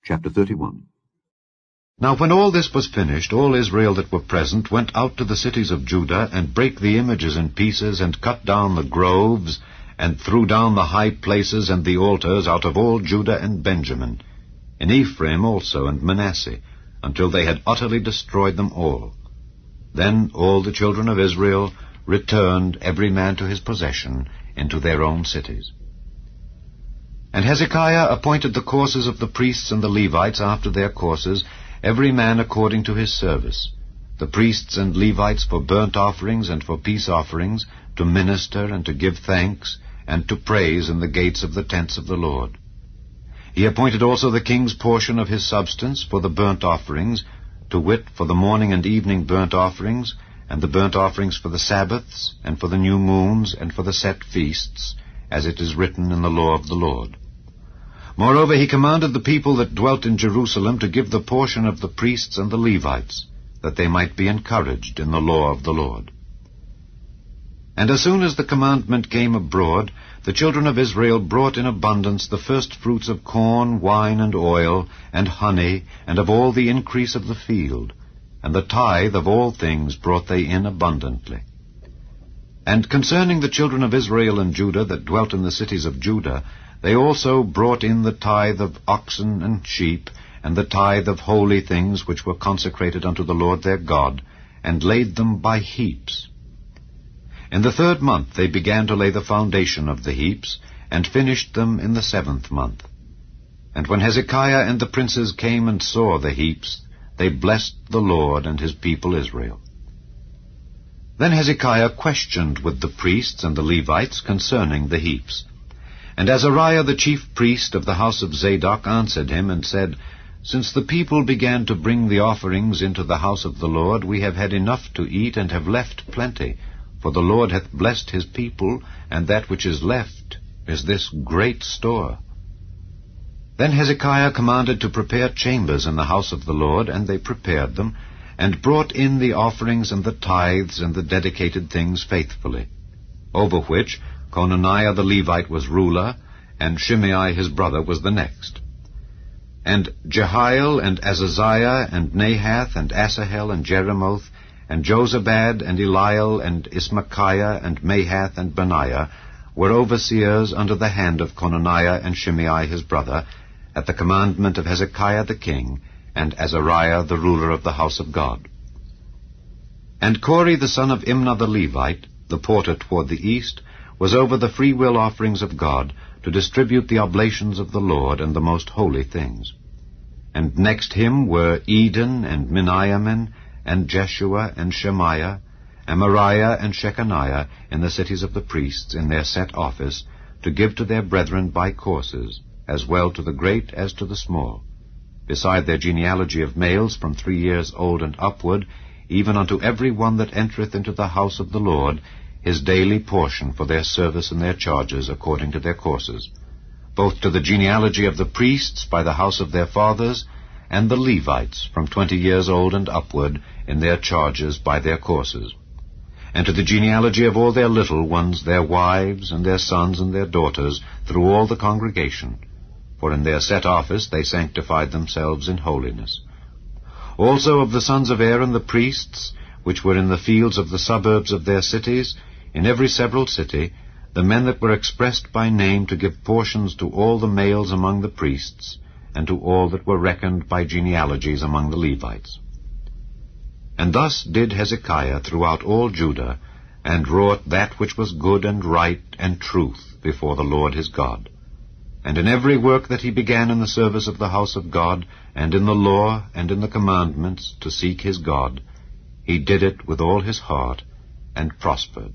Chapter 31. Now when all this was finished, all Israel that were present went out to the cities of Judah, and brake the images in pieces, and cut down the groves, and threw down the high places and the altars out of all Judah and Benjamin, in Ephraim also and Manasseh, until they had utterly destroyed them all. Then all the children of Israel returned every man to his possession into their own cities. And Hezekiah appointed the courses of the priests and the Levites after their courses, every man according to his service, the priests and Levites for burnt offerings and for peace offerings, to minister and to give thanks, and to praise in the gates of the tents of the Lord. He appointed also the king's portion of his substance for the burnt offerings, to wit, for the morning and evening burnt offerings, and the burnt offerings for the Sabbaths, and for the new moons, and for the set feasts, as it is written in the law of the Lord. Moreover, he commanded the people that dwelt in Jerusalem to give the portion of the priests and the Levites, that they might be encouraged in the law of the Lord. And as soon as the commandment came abroad, the children of Israel brought in abundance the first fruits of corn, wine, and oil, and honey, and of all the increase of the field, and the tithe of all things brought they in abundantly. And concerning the children of Israel and Judah that dwelt in the cities of Judah, they also brought in the tithe of oxen and sheep, and the tithe of holy things which were consecrated unto the Lord their God, and laid them by heaps. In the 3rd month they began to lay the foundation of the heaps, and finished them in the 7th month. And when Hezekiah and the princes came and saw the heaps, they blessed the Lord and his people Israel. Then Hezekiah questioned with the priests and the Levites concerning the heaps. And Azariah the chief priest of the house of Zadok answered him, and said, Since the people began to bring the offerings into the house of the Lord, we have had enough to eat, and have left plenty. For the Lord hath blessed his people, and that which is left is this great store. Then Hezekiah commanded to prepare chambers in the house of the Lord, and they prepared them, and brought in the offerings and the tithes and the dedicated things faithfully, over which Conaniah the Levite was ruler, and Shimei his brother was the next. And Jehiel and Azaziah and Nahath and Asahel and Jeremoth and Jozabad and Eliel and Ismachiah and Mahath and Benaiah were overseers under the hand of Conaniah and Shimei his brother, at the commandment of Hezekiah the king, and Azariah the ruler of the house of God. And Kori the son of Imnah the Levite, the porter toward the east, was over the freewill offerings of God, to distribute the oblations of the Lord and the most holy things. And next him were Eden and Miniamin, and Jeshua and Shemaiah, Amariah and Shechaniah, in the cities of the priests in their set office, to give to their brethren by courses, as well to the great as to the small, beside their genealogy of males from 3 years old and upward, even unto every one that entereth into the house of the Lord, his daily portion for their service and their charges according to their courses, both to the genealogy of the priests by the house of their fathers, and the Levites from 20 years old and upward in their charges by their courses, and to the genealogy of all their little ones, their wives, and their sons and their daughters, through all the congregation, for in their set office they sanctified themselves in holiness. Also of the sons of Aaron the priests, which were in the fields of the suburbs of their cities, in every several city, the men that were expressed by name to give portions to all the males among the priests, and to all that were reckoned by genealogies among the Levites. And thus did Hezekiah throughout all Judah, and wrought that which was good and right and truth before the Lord his God. And in every work that he began in the service of the house of God, and in the law, and in the commandments, to seek his God, he did it with all his heart, and prospered.